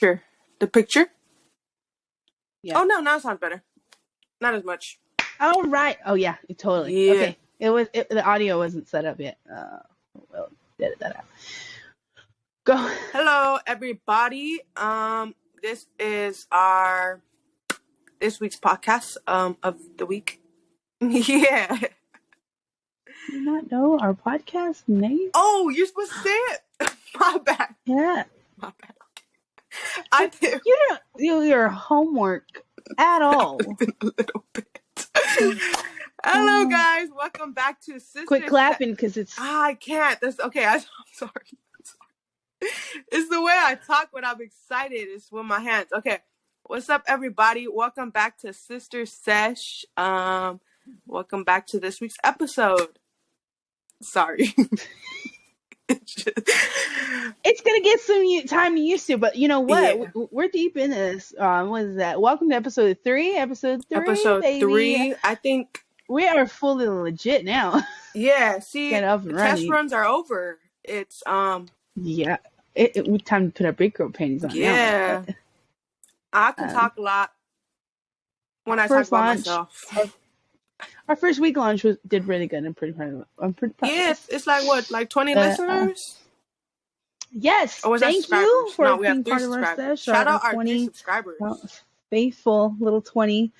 picture. The picture? Yeah. Oh, no, now it sounds better. Not as much. All right. Oh, yeah, totally. Yeah. Okay. The audio wasn't set up yet. Well, edit that out. Go. Hello, everybody. This is this week's podcast of the week. Yeah. Do you not know our podcast name? Oh, you're supposed to say it? My bad. Yeah. My bad. I did. You don't do your homework at all. A little bit. Hello, guys. Welcome back to Sister. Quit clapping because it's. I can't. That's okay. I'm sorry. It's the way I talk when I'm excited. It's with my hands. Okay. What's up, everybody? Welcome back to Sister Sesh. Welcome back to this week's episode. Sorry. It's gonna get some time used to, but you know what? Yeah. We're deep in this. What is that? Welcome to episode 3. Episode 3. I think we are fully legit now. Yeah. See, Get up and test running. runs are over. It's Yeah. We time to put our big girl panties on. Yeah. Now. I can talk a lot when I talk First about launch, myself. Our first week launch did really good. I'm pretty proud. I'm pretty proud. Yeah, it's like what, like 20 listeners? Yes. Or was that Thank you subscribers? for No, we have being 3 part of our subscribers. session. Shout out our 3 subscribers. Faithful little 20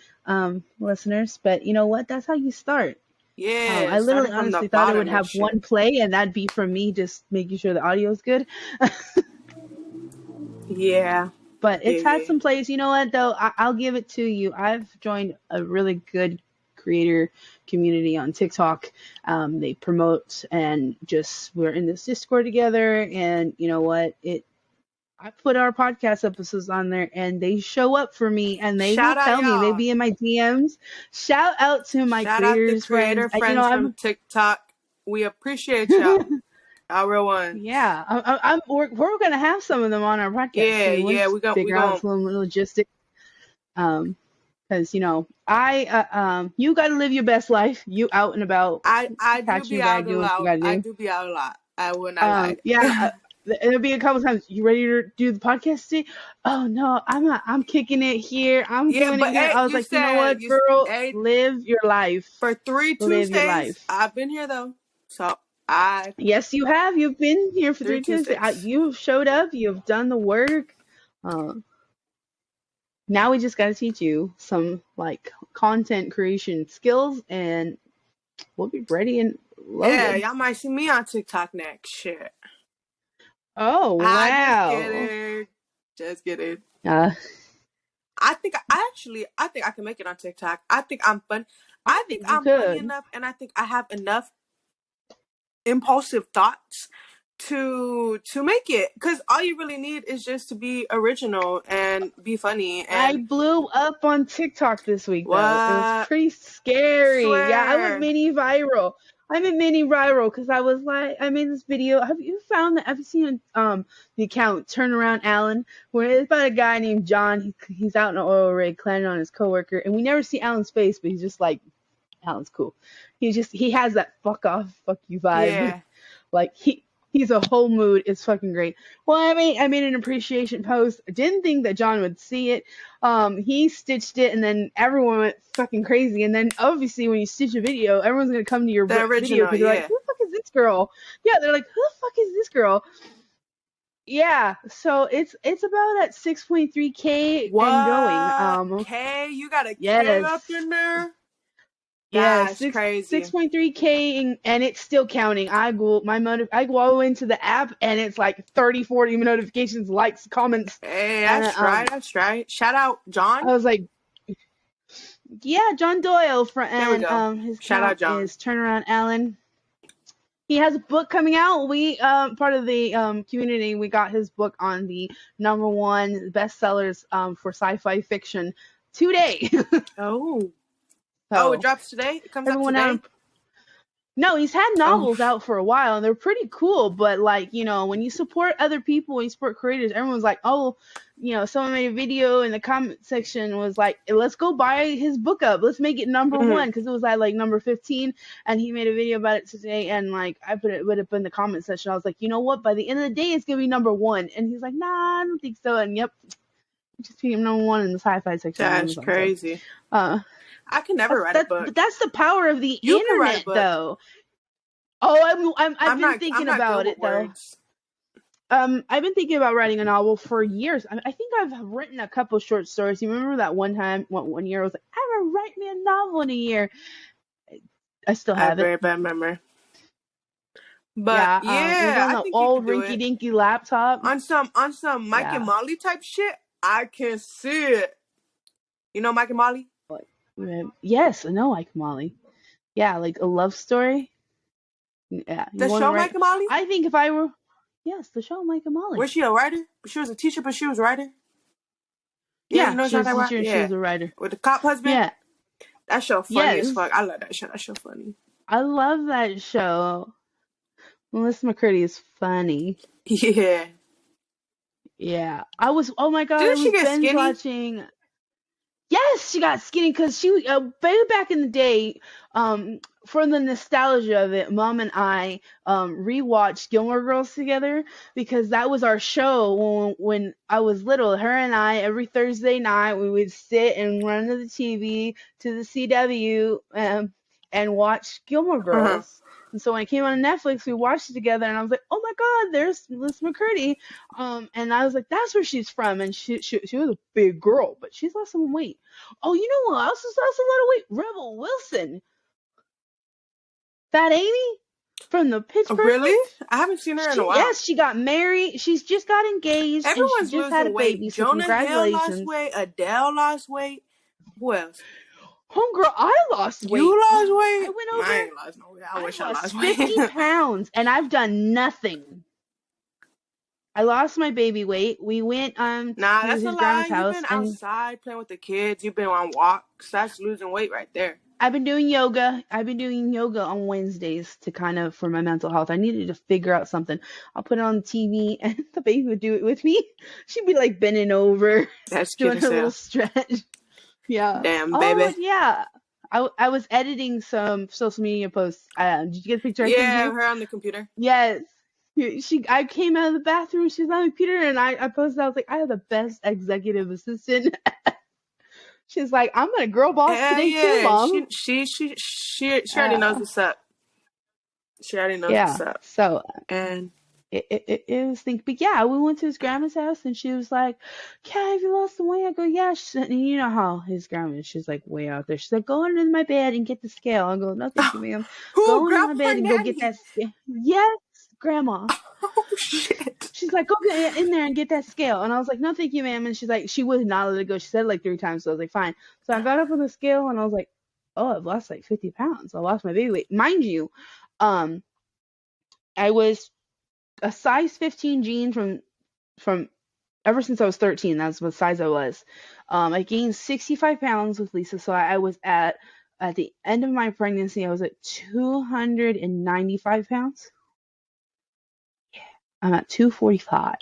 listeners. But you know what? That's how you start. Yeah. I literally started from the honestly thought it would bottom and have shit. one play, and that'd be from me just making sure the audio is good. Yeah. But it's Yeah. had some plays. You know what, though? I'll give it to you. I've joined a really good creator community on TikTok. They promote and we're in this Discord together. And you know what? I put our podcast episodes on there, and they show up for me, and they Shout will out, tell me. y'all. They be in my DMs. Shout out to my Shout out creators, the creator friends. friends from TikTok. We appreciate y'all. Our real ones. Yeah, we're gonna have some of them on our podcast. Yeah, too. yeah, Once we gonna figure out some logistics. Because you know, you got to live your best life. You out and about. I do be out a lot. I do be out a lot. I will not lie. Yeah. It'll be a couple times. You ready to do the podcast today? Oh no, I'm kicking it here. I'm doing it here. I was like, you know what, girl, live your life. For 3 Tuesdays, I've been here though. So yes, you have. You've been here for 3 Tuesdays. You've showed up. You've done the work. Now we just got to teach you some like content creation skills, and we'll be ready and loaded. Yeah, y'all might see me on TikTok next. Shit. Oh wow! Just kidding. I think I can make it on TikTok. I think I'm fun. I think I'm funny enough, and I think I have enough impulsive thoughts to make it. Because all you really need is just to be original and be funny. And I blew up on TikTok this week. Though. It was pretty scary. Swear. Yeah, I went mini viral. Because I was like, I made this video. Have you seen the account Turnaround Alan, where it's about a guy named John. He's out in an oil rig clanning on his coworker, and we never see Alan's face, but he's just like, Alan's cool. He has that fuck off, fuck you vibe. Yeah. Like he's a whole mood. It's fucking great. Well, I made an appreciation post. I didn't think that John would see it. He stitched it, and then everyone went fucking crazy. And then obviously when you stitch a video, everyone's gonna come to your video because they're like, who the fuck is this girl? Yeah, they're like, who the fuck is this girl? Yeah, so it's about at 6.3K and going. Okay, you got a K up in there. Yeah, that's crazy. 6.3K and it's still counting. I go all the way into the app and it's like 30, 40 notifications, likes, comments. Hey, that's right. That's right. Shout out John. I was like, yeah, John Doyle his shout out John. Is Turnaround Alan. He has a book coming out. We part of the community. We got his book on the #1 bestsellers for sci-fi fiction today. Oh, it drops today? It comes out today? No, he's had novels out for a while, and they're pretty cool. But like, you know, when you support other people, when you support creators, everyone's like, oh, you know, someone made a video in the comment section was like, let's go buy his book up, let's make it number one, because it was at like number 15, and he made a video about it today, and like I put it up in the comment section. I was like, you know what? By the end of the day, it's gonna be number one, and he's like, nah, I don't think so. And yep, it just became number one in the sci-fi section. That's crazy. So, I can never write a book. But that's the power of the internet, though. Oh, I've been thinking about it though. I've been thinking about writing a novel for years. I think I've written a couple short stories. You remember that one year I was like, I'm gonna write me a novel in a year. I still have it. Very bad memory. But yeah, it was on the old rinky dinky laptop. On some Mike and Molly type shit. I can see it. You know Mike and Molly? Yes, I know Mike and Molly. Yeah, like a love story. Yeah. The show Mike and Molly? I think if I were, yes, the show Mike and Molly. Was she a writer? She was a teacher, but she was a writer. Yeah, she was a teacher and she was a writer. With the cop husband? Yeah. That show funny as fuck. I love that show. That show funny. I love that show. Melissa McCurdy is funny. Yeah. Yeah. I was, oh my God. Didn't she get skinny? Watching. Yes, she got skinny because she way back in the day, for the nostalgia of it, Mom and I rewatched Gilmore Girls together because that was our show when I was little. Her and I, every Thursday night, we would sit and run to the TV to the CW and watch Gilmore Girls. And so when it came on Netflix, we watched it together, and I was like, "Oh my God, there's Melissa McCurdy," and I was like, "That's where she's from." And she was a big girl, but she's lost some weight. Oh, you know what else has lost a lot of weight? Rebel Wilson, Fat Amy from the Pittsburgh. Really? I haven't seen her in a while. Yes, she got married. She's just got engaged. Everyone's and she just losing had a weight. baby. Jonah so Hill lost weight. Adele lost weight. Who else? Homegirl, I lost weight. You lost weight? I went over. I ain't lost no weight. I wish I lost 50 pounds, and I've done nothing. I lost my baby weight. We went Nah, that's a lie. You've been outside playing with the kids. You've been on walks. That's losing weight right there. I've been doing yoga. On Wednesdays to kind of for my mental health. I needed to figure out something. I'll put it on the TV, and the baby would do it with me. She'd be like bending over, that's doing her little stretch. Yeah. Damn, baby. Oh, yeah. I was editing some social media posts. Did you get a picture? Yeah, her on the computer. Yes. I came out of the bathroom. She was on the computer, and I posted. I was like, I have the best executive assistant. She's like, I'm gonna girl boss today too, Mom. She already knows what's up. She already knows what's up. So and. It was think, but yeah, we went to his grandma's house, and she was like, "Kat, have you lost some weight?" I go, "Yeah." And you know how his grandma is. She's like way out there. She's like, "Go under my bed and get the scale." I go, "No, thank you, ma'am." Go under my bed and go get that scale. Yes, Grandma. Oh shit. She's like, "Go get in there and get that scale." And I was like, "No, thank you, ma'am." And she's like, she would not let it go. She said it like 3 times, so I was like, "Fine." So I got up on the scale, and I was like, "Oh, I've lost like 50 pounds. I lost my baby weight." Mind you, I was a size 15 jean from ever since I was 13. That's what size I was. I gained 65 pounds with Lisa. So I was at the end of my pregnancy, I was at 295 pounds. Yeah, I'm at 245.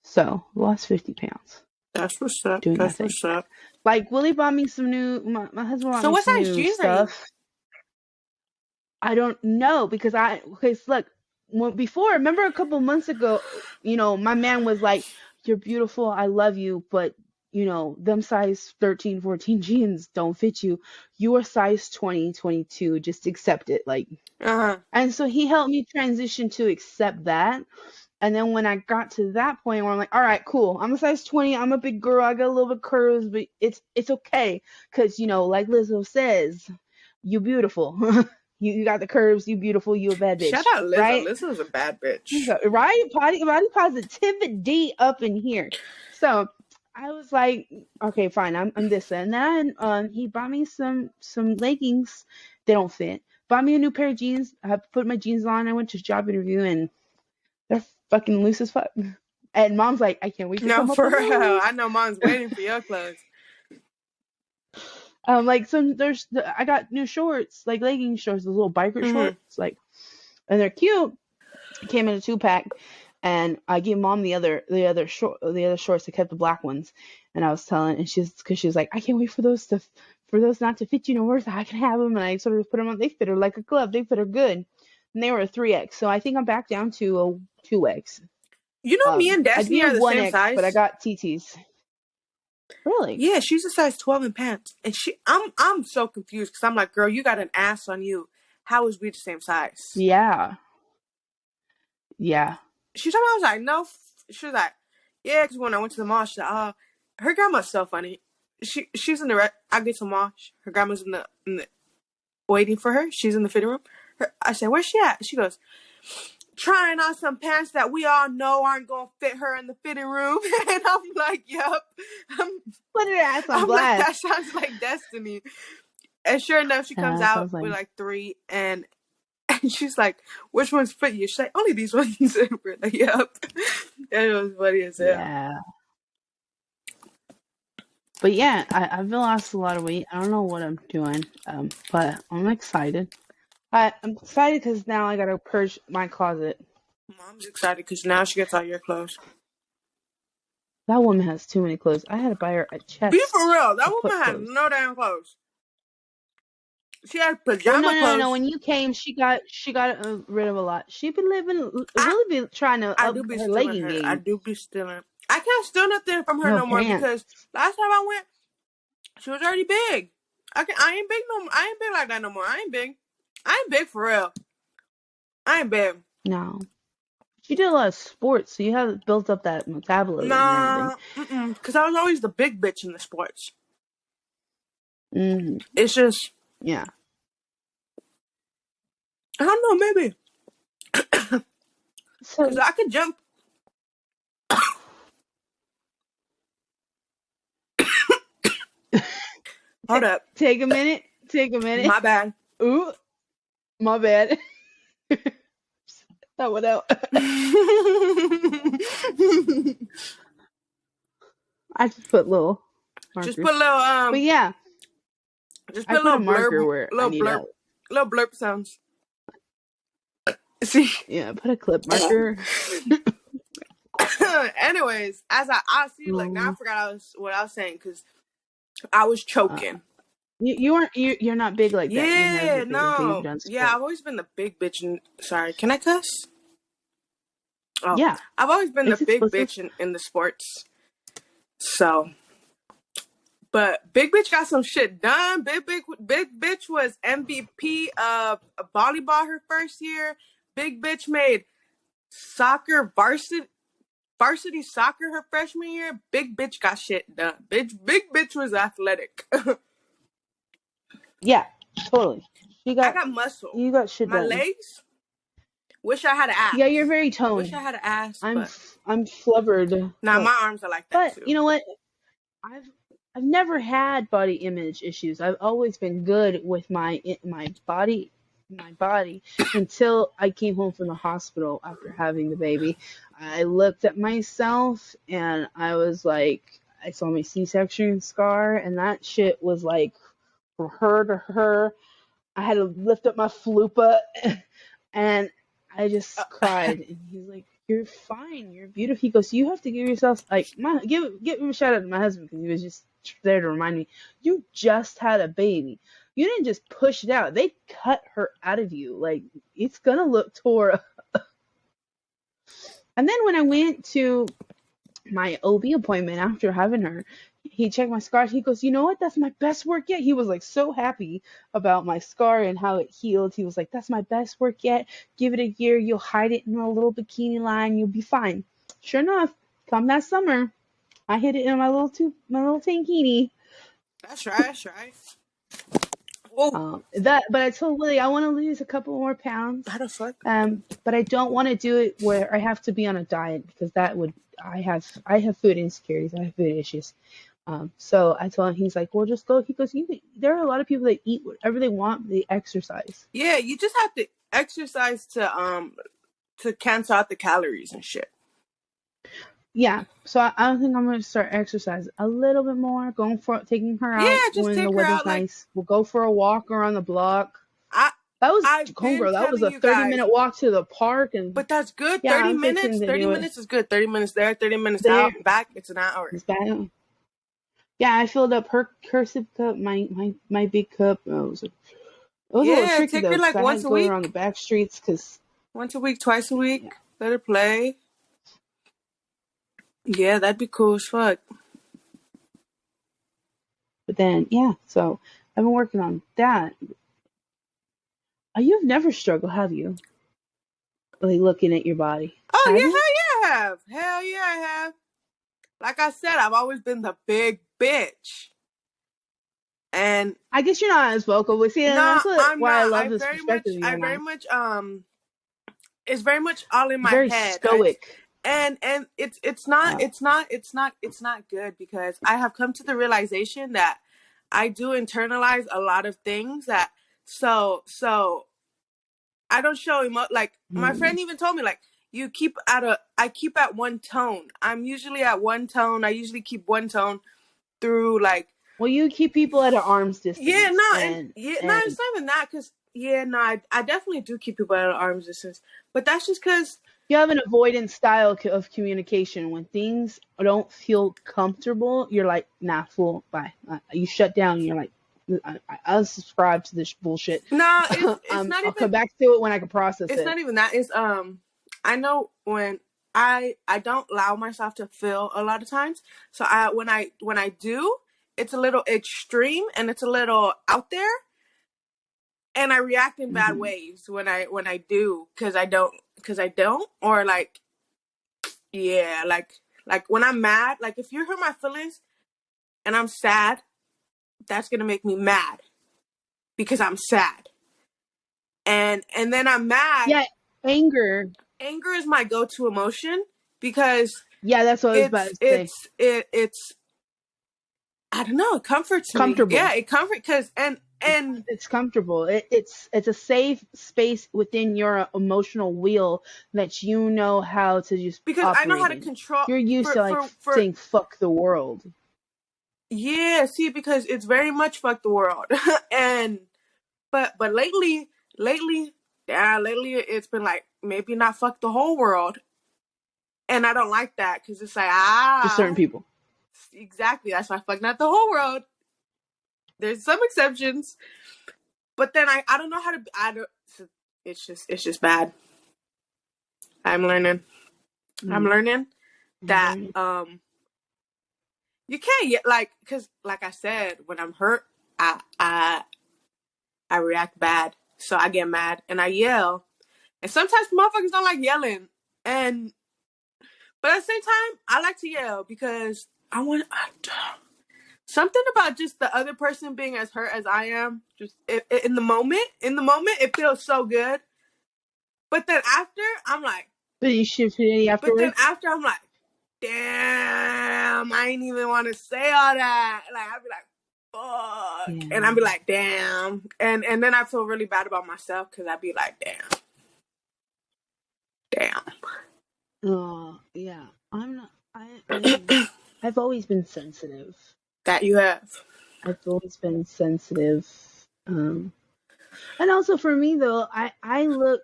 So lost 50 pounds. That's what's up. That's what's up. Like Willie bought me some new. My husband bought me some new stuff. I don't know because look, remember a couple months ago, you know, my man was like, "You're beautiful, I love you, but you know, them size 13, 14 jeans don't fit you. You are size 20, 22, just accept it." Like, and so he helped me transition to accept that. And then when I got to that point where I'm like, all right, cool, I'm a size 20, I'm a big girl, I got a little bit of curves, but it's okay. Cause you know, like Lizzo says, you beautiful. You got the curves, you beautiful, you a bad bitch. Shout out Lizzo. Right? Lizzo's a bad bitch. Right? Body positivity up in here. So I was like, okay, fine, I'm this. And then he bought me some leggings. They don't fit. Bought me a new pair of jeans. I put my jeans on. I went to a job interview, and they're fucking loose as fuck. And Mom's like, I can't wait to come up. No, for real. I know Mom's waiting for your clothes. Like I got new shorts, like legging shorts, those little biker shorts, like, and they're cute. Came in a 2-pack, and I gave mom the other shorts. I kept the black ones, and I was telling, and she was like, I can't wait for those not to fit you no worse. I can have them, and I sort of put them on. They fit her like a glove. They fit her good, and they were a 3X. So I think I'm back down to a 2X. You know, me and Destiny are the same 1X, size, but I got TTs. Really? Yeah, she's a size 12 in pants, and I'm so confused because I'm like, girl, you got an ass on you. How is we the same size? Yeah. She told me, I was like, no. She was like, yeah, because when I went to the mall, she said, her grandma's so funny. She's in the I get to the mall. Her grandma's in the waiting for her. She's in the fitting room. I said, where's she at? She goes, trying on some pants that we all know aren't gonna fit her in the fitting room. And I'm like, yep. Put her ass on I'm blast. like, that sounds like Destiny. And sure enough, she comes out with like 3, and she's like, which ones fit you? She's like, only these ones. We're like, yep. And it was funny as hell. Yeah. But yeah, I've lost a lot of weight. I don't know what I'm doing, but I'm excited. I'm excited because now I gotta purge my closet. Mom's excited because now she gets all your clothes. That woman has too many clothes. I had to buy her a chest. Be for real. That woman had no damn clothes. She had pajama clothes. No. When you came, she got rid of a lot. She been really trying to up her legging game. I do be stealing. I can't steal nothing from her no more because last time I went, she was already big. I ain't big no more. I ain't big like that no more. I ain't big for real. I ain't big. No. She did a lot of sports, so you have built up that metabolism. Nah, because I was always the big bitch in the sports. Mm-hmm. It's just, yeah. I don't know, maybe. Because I could jump. Hold up. Take a minute. My bad. Ooh, my bad. That went out. I just put little markers. Just put little but yeah. Just put a little marker blurb, where little blurb sounds. See? Yeah, put a clip marker. Anyways, as I see, like, now I forgot what I was saying because I was choking. You're not big like that. Yeah, no. Yeah, I've always been the big bitch. Sorry, can I cuss? Oh, yeah. I've always been the big bitch in the sports. So, but big bitch got some shit done. Big bitch was MVP of volleyball her first year. Big bitch made soccer varsity soccer her freshman year. Big bitch got shit done. Big bitch was athletic. Yeah, totally. I got muscle. You got shit done. My legs. Wish I had an ass. Yeah, you're very toned. Wish I had an ass. I'm flubbered. Nah, my arms are like that too. But you know what? I've never had body image issues. I've always been good with my body until I came home from the hospital after having the baby. I looked at myself and I was like, I saw my C-section scar, and that shit was like from her to her. I had to lift up my flupa and I just cried. And he's like, "You're fine. You're beautiful." He goes, "You have to give yourself give a shout out to my husband because he was just there to remind me. You just had a baby. You didn't just push it out. They cut her out of you. Like, it's gonna look tore up." And then when I went to my OB appointment after having her, he checked my scars. He goes, "You know what? That's my best work yet." He was like so happy about my scar and how it healed. He was like, "That's my best work yet. Give it a year. You'll hide it in a little bikini line. You'll be fine." Sure enough, come that summer, I hid it in my little tankini. That's right. But I told Lily I want to lose a couple more pounds. How the fuck? But I don't want to do it where I have to be on a diet because I have food insecurities. I have food issues. So I told him, he's like, "Well, just go." He goes, there are a lot of people that eat whatever they want. They exercise. Yeah, you just have to exercise to cancel out the calories and shit. Yeah, so I think I'm gonna start exercising a little bit more. Taking her Yeah, out just when the take her weather's out. Like nice. We'll go for a walk around the block. I That was I've been homegirl. That was telling a you guys, 30-minute walk to the park, and but that's good. yeah, 30 I'm fixing minutes. to 30 do it. minutes is good. 30 minutes there, 30 minutes There, out, back. It's an hour. it's bad. Yeah, I filled up her sip cup, my big cup. It was a little Yeah, tricky take her though because like I had once to a go around the week. back streets because Once a week, twice a yeah. week. Let her play. Yeah, that'd be cool as fuck. But then yeah, so I've been working on that. You've never struggled, have you? Like looking at your body, Oh have yeah, you? hell yeah, I have. Hell yeah, I have. Like I said, I've always been the big bitch. And I guess you're not as vocal, but see, and nah, that's I'm why I not. love this perspective you I and very I. much it's very much all in my Very head. stoic. And it's not Uh, it's not good because I have come to the realization that I do internalize a lot of things that so I don't show like my friend even told me like I keep at one tone. I'm usually at one tone. I usually keep one tone through like well, you keep people at an arm's yeah, distance, no, and and yeah, no, and it's not even that because yeah, no, I definitely do keep people at arm's distance, but that's just because you have an avoidance style of communication. When things don't feel comfortable, you're like, nah, fool, bye. You shut down. And you're like, I unsubscribe to this bullshit. no, it's not I'll come even back to it when I can process it's it. not even that. It's I know when I don't allow myself to feel a lot of times. So when I do, it's a little extreme and it's a little out there, and I react in bad Mm-hmm. ways when I do because I don't or like yeah like when I'm mad, like if you hurt my feelings and I'm sad, that's gonna make me mad because I'm sad, and then I'm mad. Yeah, anger. Anger is my go-to emotion because Yeah, that's what I was about to say. it's I don't know, it comforts me. Comfortable. Yeah, it comforts because and It's comfortable. It's a safe space within your emotional wheel that you know how to just because I know how operate to in. control You're used to like for saying "fuck the world." yeah. See, because it's very much fuck the world, and but lately yeah, lately it's been like maybe not fuck the whole world, and I don't like that because it's like Just certain people. exactly that's why fuck not the whole world. There's some exceptions. But then I don't know how to. I don't. It's just bad. I'm learning. I'm learning that you can't yet like because like I said when I'm hurt I react bad so I get mad and I yell and sometimes motherfuckers don't like yelling and but at the same time I like to yell because I want something about just the other person being as hurt as I am just in the moment it feels so good. But then after, I'm like, But you should feel but then afterwards. after, I'm like, damn, I ain't even want to say all that. Like, I'd be like, fuck. And I'd Yeah. be like, damn. And then I feel really bad about myself because I'd be like, damn. Oh yeah. I'm not. I've always been sensitive. That you have. I've always been sensitive. And also for me though, I look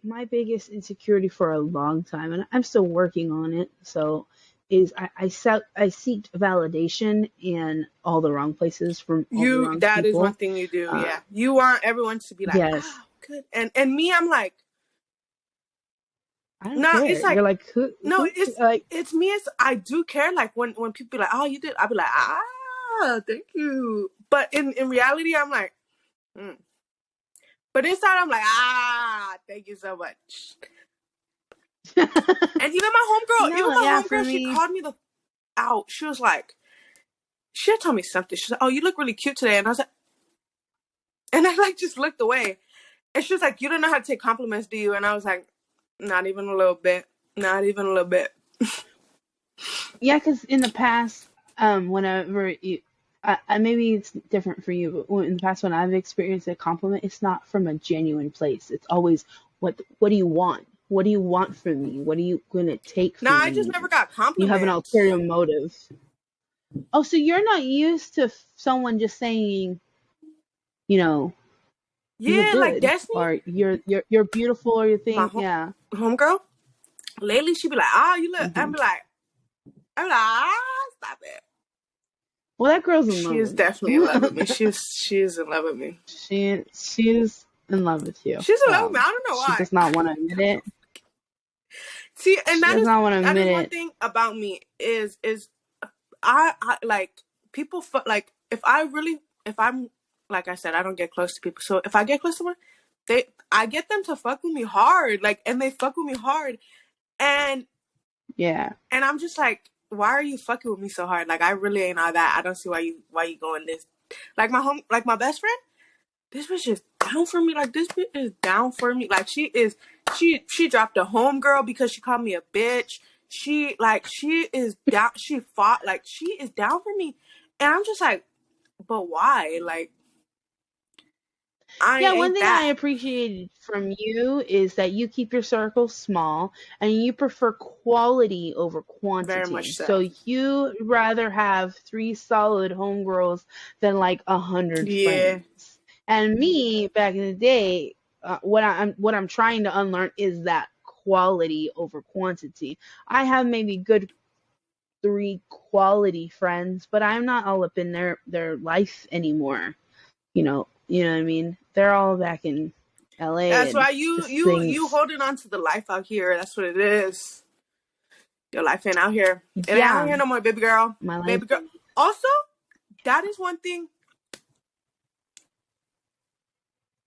my biggest insecurity for a long time, and I'm still working on it. So, is I seeked validation in all the wrong places from all the wrong That is one people. thing you do, Uh, yeah. You want everyone to be like, yes, wow, good. And me, I'm like, I don't no, it's care. You're like, like no, who like it's me. I do care. Like when people be like, "Oh, you did," I'll be like, thank you." But in reality, I'm like, mm. But inside, I'm like, thank you so much. And no, yeah, for she me, called me out. She was like, she had told me something. She's like, "Oh, you look really cute today," and I was like, and I like just looked away, and she was like, "You don't know how to take compliments, do you?" And I was like, "Not even a little bit. Not even a little bit." yeah, because in the past, whenever you, maybe it's different for you, but in the past when I've experienced a compliment, it's not from a genuine place. It's always what do you want? What do you want from me? What are you going to take from me? I just never got compliments. You have an ulterior motive. Oh, so you're not used to someone just saying, you know, you look good, like Destiny, or you're beautiful, or you think, homegirl. Lately, she be like, you look. I'm like, stop it. Well, that girl's in love. She is definitely in love with me. She is in love with me. She is in love with you. She's in love with me. I don't know why. She does not want to admit it. See, and that is one thing about me is I like people like if I'm like I said, I don't get close to people. So if I get close to someone, I get them to fuck with me hard, like, and they fuck with me hard, and I'm just like, why are you fucking with me so hard? Like, I really ain't all that. I don't see why you going this. Like my best friend, this bitch is down for me. Like, this bitch is down for me. Like, she dropped a homegirl because she called me a bitch. She is down. She fought. Like, she is down for me. And I'm just like, but why? Like, one thing I appreciated from you is that you keep your circle small and you prefer quality over quantity. Very much so. So you rather have 3 solid homegirls than like 100 friends. And me, back in the day, what I'm trying to unlearn is that quality over quantity. I have maybe good 3 quality friends, but I'm not all up in their life anymore. You know what I mean? They're all back in LA. That's why you holding on to the life out here. That's what it is. Your life ain't out here. It ain't out here no more, baby girl. Baby girl. Also, that is one thing.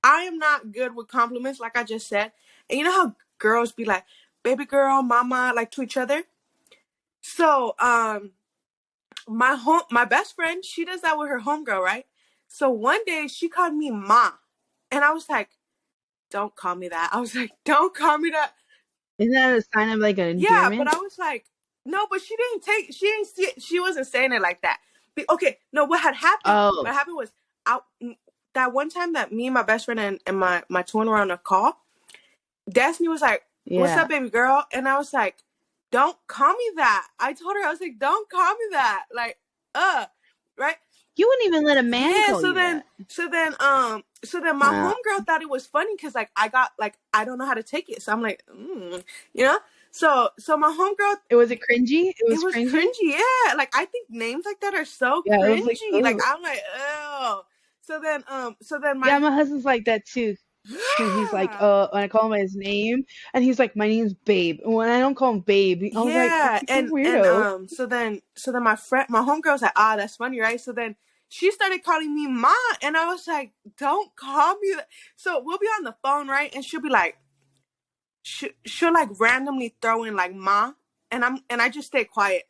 I am not good with compliments, like I just said. And you know how girls be like, baby girl, mama, like, to each other? So, my best friend, she does that with her homegirl, right? So one day she called me ma. And I was like, don't call me that. I was like, don't call me that. Isn't that a sign of like an endearment? Yeah, but I was like, no, but she wasn't saying it like that. Okay, no, what had happened? What happened was, that one time that me and my best friend and my twin were on a call, Destiny was like, what's up, baby girl? And I was like, don't call me that. I told her, I was like, don't call me that. Like, right? You wouldn't even let a man call you that. So then my homegirl thought it was funny because, like, I got, like, I don't know how to take it. So I'm like, you know? So my homegirl. Was it cringy? It was cringy, yeah. Like, I think names like that are so cringy. Like, I'm like, oh. So then my husband's like that too. And he's like, when I call him by his name, and he's like, my name's Babe. And when I don't call him Babe, I was like, and weirdo. And so then my homegirl's like, that's funny, right? So then she started calling me Ma, and I was like, don't call me that. So we'll be on the phone, right? And she'll be like, she'll like randomly throw in like Ma, and I just stay quiet.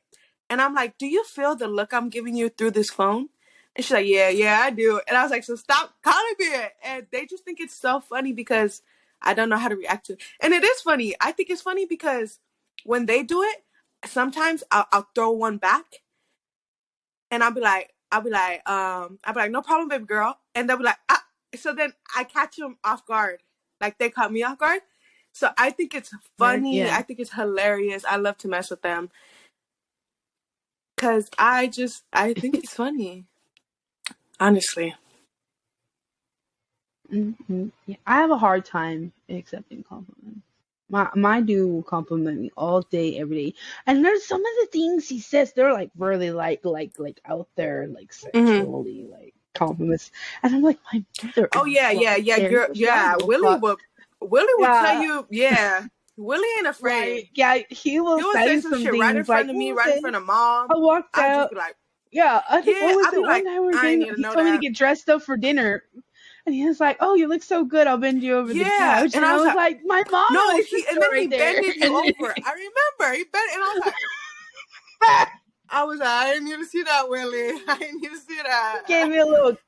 And I'm like, do you feel the look I'm giving you through this phone? And she's like, yeah, I do. And I was like, so stop calling me it. And they just think it's so funny because I don't know how to react to it. And it is funny. I think it's funny because when they do it, sometimes I'll throw one back. And I'll be like, no problem, baby girl. And they'll be like, ah. So then I catch them off guard. Like, they caught me off guard. So I think it's funny. I think it's hilarious. I love to mess with them. Because I think it's funny. Honestly. Mm-hmm. Yeah, I have a hard time accepting compliments. My dude will compliment me all day, every day. And there's some of the things he says, they're like really like out there, like sexually, like compliments. And I'm like, my brother. Oh yeah. Willie will tell you, Willie ain't afraid. Right. Yeah, he will say some shit right in front of me, right in front of mom. I walked out. Just be like, I think what was it? One night we were getting, he told me to get dressed up for dinner. And he was like, oh, you look so good. I'll bend you over the couch. And I was like, my mom. No, and then he bended you over. I remember. He bent, and I was like, I didn't need to see that, Willie. I didn't need to see that. He gave me a little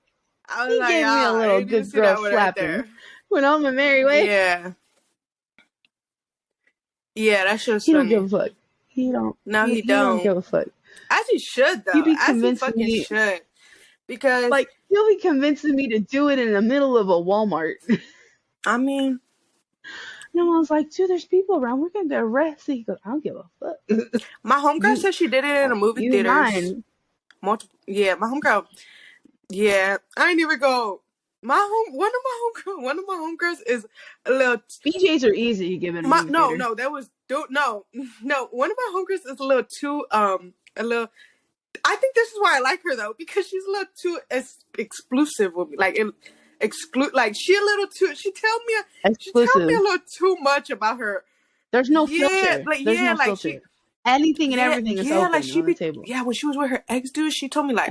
good girl slapping. Went on my merry way. Yeah. Yeah, that show's funny. He don't give a fuck. He don't. No, he don't give a fuck. As he should, though. He should. Because, like, he'll be convincing me to do it in the middle of a Walmart. I mean, And I was like, dude, there's people around. We're gonna get arrested. He goes, I don't give a fuck. My homegirl said she did it in a movie You theaters. mine. Multiple. Yeah, my homegirl. Yeah, I ain't even go. One of my homegirls is a little. BJ's are easy. You give it a movie theater. No. That was no. One of my homegirls is a little too a little. I think this is why I like her though, because she's a little too exclusive with me. Like like she a little too. She tell me a little too much about her. There's no filter. Like there's no filter. Anything and everything is open on the table. Yeah, when she was with her ex dude, she told me like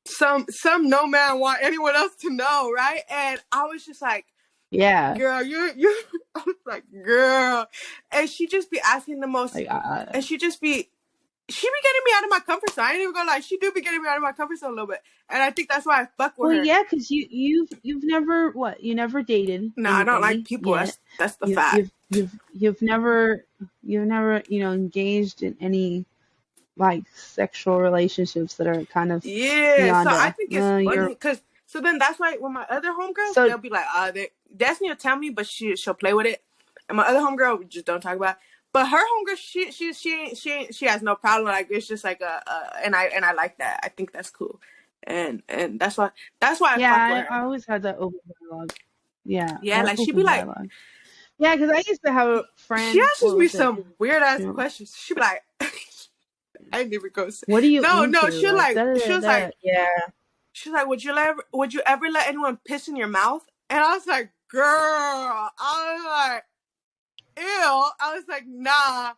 some no man want anyone else to know, right? And I was just like, yeah, girl, you. I was like, girl, and she just be asking the most, and she be getting me out of my comfort zone. I ain't even gonna lie, she do be getting me out of my comfort zone a little bit, and I think that's why I fuck with her. Well, yeah, because you've never you never dated. No, I don't like people. That's the fact. You've never engaged in any like sexual relationships that are kind of beyond so I think it's funny because so then that's why when my other homegirls they'll be like Destiny will tell me, but she'll play with it, and my other homegirl just don't talk about it. But her homegirl she has no problem. Like it's just like and I like that. I think that's cool, and that's why I fuck with her. I always had that open dialogue. Yeah, like she'd be like. Dialogue. Yeah, because I used to have a friend. She asks me some weird ass questions. She'd be like, I didn't even go say. What do you? No. She was like, yeah. She's like, would you ever let anyone piss in your mouth? And I was like, girl. I was like, ew. I was like, nah.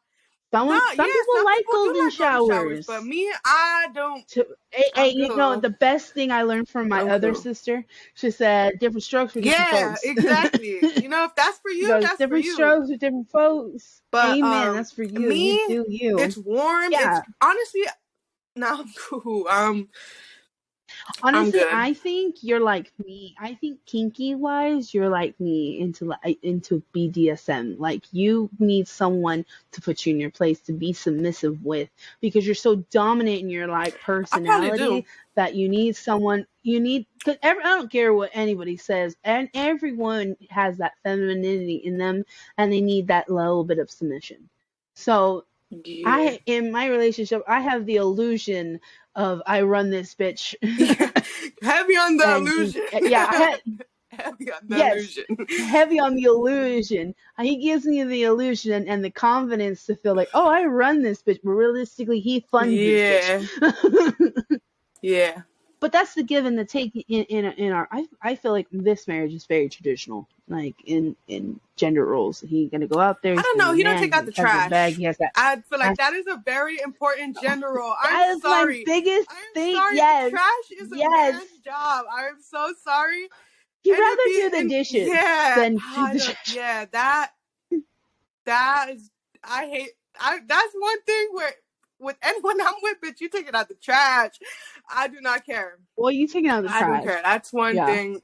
Some people like golden showers, but me, I don't. Hey, the best thing I learned from my other sister, she said, different strokes for different folks. Yeah, exactly. If that's for you, that's for you. Different strokes with different folks. But amen, that's for you. Me, you do you. It's warm. Yeah. It's honestly, I'm cool. Honestly, I think you're like me. I think kinky wise, you're like me into BDSM. Like you need someone to put you in your place, to be submissive with, because you're so dominant in your like personality that you need someone. Because I don't care what anybody says, and everyone has that femininity in them, and they need that little bit of submission. So. Yeah. In my relationship, I have the illusion of I run this bitch. Heavy on the illusion. Heavy on the illusion. Heavy on the illusion. He gives me the illusion and the confidence to feel like, oh, I run this bitch, but realistically, he funds this bitch. Yeah. But that's the give and the take in our. I feel like this marriage is very traditional, like in gender roles. He's gonna go out there. I don't know. He don't take out the trash. Bag. He has that. I feel like that is a very important gender role. I'm sorry. My biggest thing. Sorry. Yes. Trash is a man's job. I'm so sorry. He'd rather do the dishes than do the trash. Yeah, that is. I hate. That's one thing where. With anyone I'm with, bitch, you take it out the trash. I do not care. Well, you take it out the trash. I don't care. That's one thing.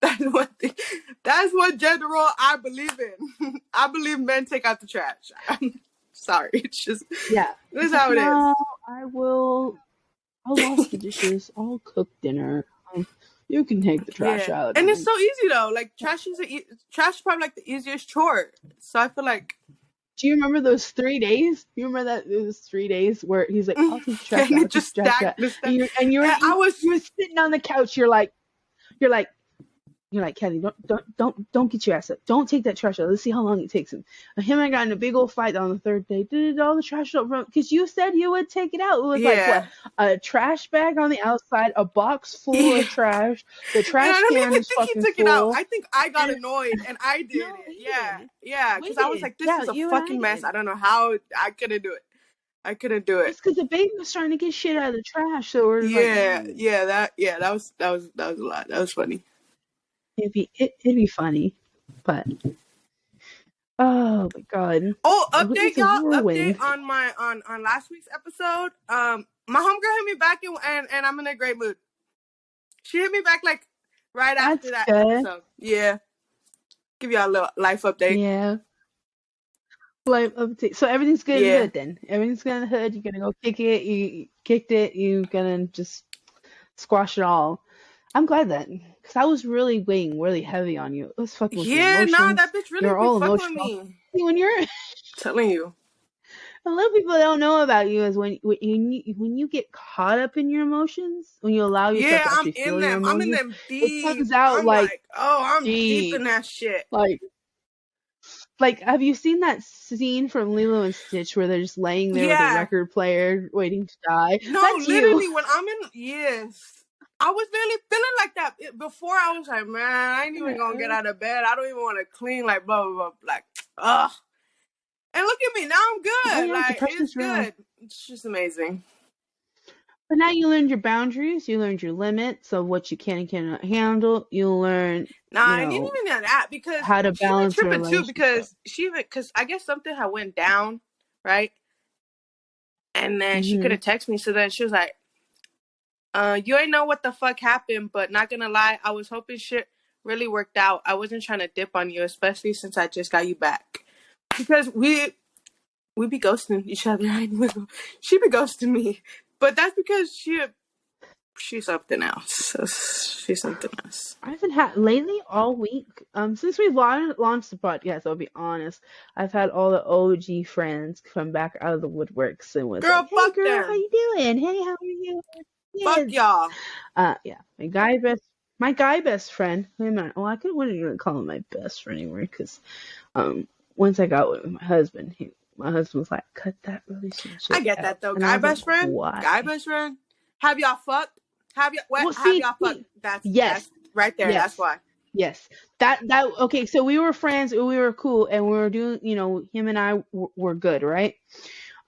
That's one thing. That's one gender role I believe in. I believe men take out the trash. I'm sorry. It's just this is how it is. I'll wash the dishes. I'll cook dinner. You can take the trash out. And it's so easy though. Like trash is probably like the easiest chore. So I feel like. Do you remember those 3 days? You remember that it was 3 days where he's like, "I'll take the trash and out." It just stacked. And you were sitting on the couch. You're like, Kelly, don't get your ass up. Don't take that trash out. Let's see how long it takes him. And him and I got in a big old fight on the third day. Did all the trash out because you said you would take it out. It was like what? A trash bag on the outside, a box full of trash. The trash can is fucking full. It out. I think I got annoyed and I did it. Yeah. Because I was like, this is a fucking mess. I don't know how I couldn't do it. It's because the baby was starting to get shit out of the trash. So we're that was a lot. That was funny. It'd be funny, but oh my god! Oh, update y'all! Update on last week's episode. My homegirl hit me back and I'm in a great mood. She hit me back like right after that episode. Yeah, give y'all a little life update. Yeah, life update. So everything's good in the hood then. Everything's good in the hood. You're gonna go kick it. You kicked it. You're gonna just squash it all. I'm glad that. because I was really weighing really heavy on you. It was fucking with your Yeah, nah, emotions. that bitch You're really be all fucking with emotional. me. See, when you're Telling you. a lot of people don't know about you is when you get caught up in your emotions, when you allow yourself Yeah, to I'm actually in feel your them. I'm in emotions, them it deep. comes out I'm like like, oh, I'm deep in deep. that shit. Like, have you seen that scene from Lilo and Stitch where they're just laying there with a record player waiting to die? No, That's literally, you. when I'm in, yes. I was really feeling like that before. I was like, man, I ain't even gonna get out of bed. I don't even want to clean, like, blah, blah, blah. Like, ugh. And look at me. Now I'm Oh good. yeah, Like, it's depression's real. good. It's just amazing. But now you learned your boundaries, you learned your limits of what you can and cannot handle. You learn, Nah, I didn't even know that because how to she been balance a tripping too relationship. because I guess something had went down, right? And then she Mm-hmm. couldn't text me. So then she was like, you ain't know what the fuck happened, but not gonna lie, I was hoping shit really worked out. I wasn't trying to dip on you, especially since I just got you back. Because we be ghosting each other. She be ghosting me. But that's because she's something else. She's something else. I haven't had lately all week. Since we've launched the podcast, I'll be honest. I've had all the OG friends come back out of the woodworks and was like, Girl, "Hey, fuck girl, how them. you doing? Hey, how are you? Fuck Kids?" y'all. Yeah, my guy best friend. I wouldn't even call him my best friend anymore because once I got with my husband, my husband was like, "Cut that relationship I get out," that though. and I Guy was like, best friend? "Why?" Guy best friend? Have y'all fucked? Well, Have see, y'all fucked? That's yes, right there. That's yes. why. Yes. That okay, so we were friends, we were cool, and we were doing, him and I were good, right?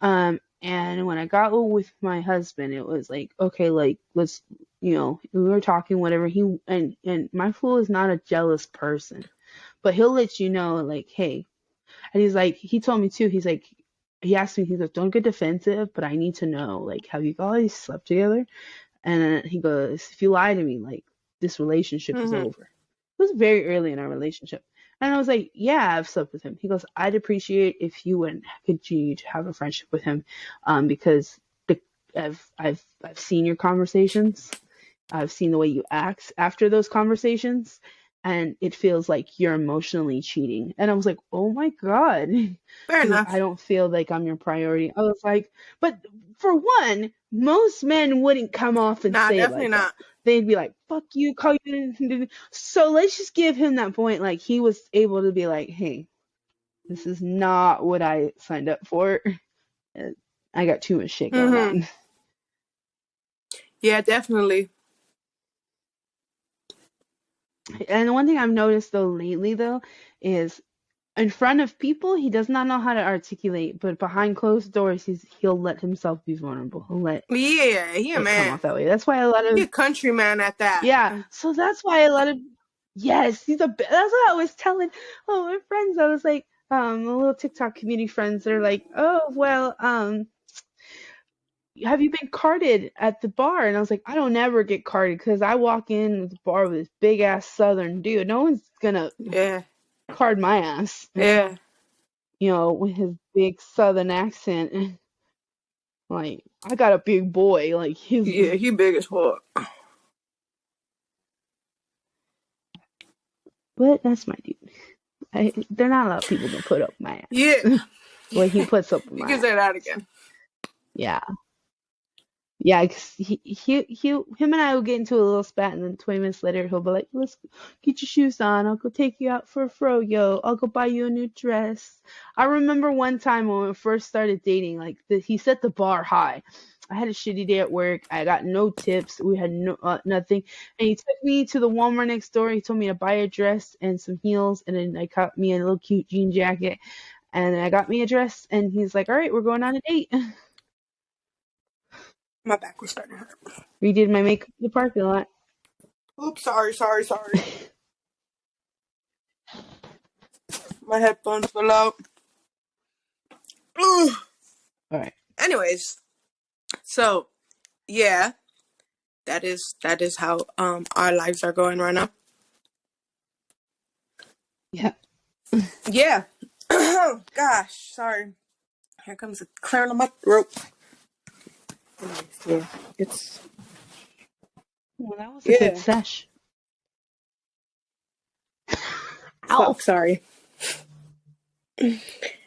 And when I got with my husband, it was like, okay, like let's, we were talking whatever. And my fool is not a jealous person, but he'll let you know like, hey, and he's like, he told me too, he's like, he asked me, he's like, don't get defensive, but I need to know, like, have you guys slept together? And then he goes, if you lie to me, like, this relationship is over. It was very early in our relationship. And I was like, yeah, I've slept with him. He goes, I'd appreciate if you wouldn't continue to have a friendship with him, because I've seen your conversations. I've seen the way you act after those conversations, and it feels like you're emotionally cheating. And I was like, oh my God. Fair He's like, enough. I don't feel like I'm your priority. I was like, but for one, most men wouldn't come off and Nah, say it definitely like that. not. They'd be like, fuck you, call you. So let's just give him that point. Like, he was able to be like, hey, this is not what I signed up for. I got too much shit going on. Yeah, definitely. And the one thing I've noticed though lately though is in front of people he does not know how to articulate, but behind closed doors he'll let himself be vulnerable. He'll let He a it come man. off that way. That's why a lot He of a country man at that. so that's why a lot of yes, that's what I was telling my friends. I was like, a little TikTok community friends, they're like, oh well, have you been carded at the bar? And I was like, I don't ever get carded because I walk in the bar with this big ass southern dude. No one's gonna card my ass. Yeah. With his big southern accent. Like, I got a big boy. Like, Yeah, he big as fuck. But that's my dude. They're not a lot of people gonna put up my ass. Yeah. Well, he puts up You my can ass. say that again. Yeah. Yeah, cause him and I will get into a little spat, and then 20 minutes later he'll be like, "Let's get your shoes on. I'll go take you out for a froyo. I'll go buy you a new dress." I remember one time when we first started dating, like he set the bar high. I had a shitty day at work. I got no tips. We had nothing, and he took me to the Walmart next door. He told me to buy a dress and some heels, and then I got me a little cute jean jacket, and I got me a dress. And he's like, "All right, we're going on a date." My back was starting to hurt. We did my makeup in the parking lot. Oops, sorry. My headphones fell out. All right. Anyways, so yeah, that is how our lives are going right now. Yeah. Yeah. Gosh, sorry. Here comes a clearing of my throat. Anyways, yeah, it's Well, that was a good sesh. Fuck, sorry. All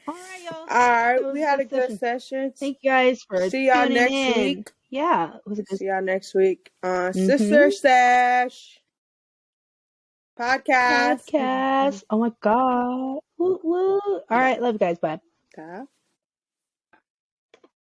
right, y'all. All right, we had a good session. Thank you guys for see y'all tuning next in. week. Yeah, it was a good. See y'all next week on Sister Sesh podcast. Oh my god. Woo woo. All right, love you guys. Bye.